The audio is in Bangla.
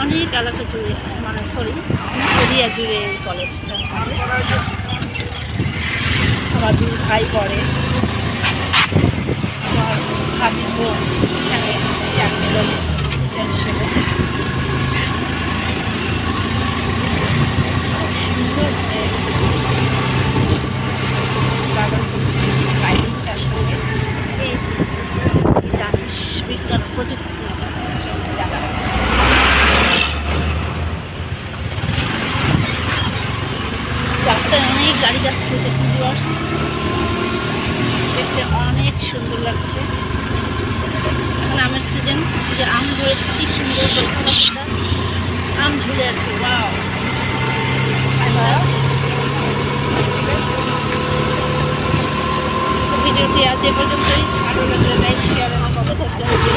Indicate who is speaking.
Speaker 1: অনেক এলাকা জুড়ে, মানে সরি এরিয়া জুড়ে এই কলেজটা। আমার দুই ভাই পড়ে, আমার ভাবির বোন এখানে চাকরি করে টিচার হিসেবে। সুন্দর গার্ডেন করছে লাইটিংটার সঙ্গে। এই জানিস বিজ্ঞান প্রযুক্তি জায়গা। রাস্তায় অনেক গাড়ি যাচ্ছে, দেখতে অনেক সুন্দর লাগছে। এখন আমের সিজন, যে আম ঝরেছে, কি সুন্দর কথা, আম ঝুলে আছে। ওয়াও, ভিডিওটি আজ এ পর্যন্তই। ভালো লাগলে লাইক, শেয়ার এবং কমেন্ট করতে হবে।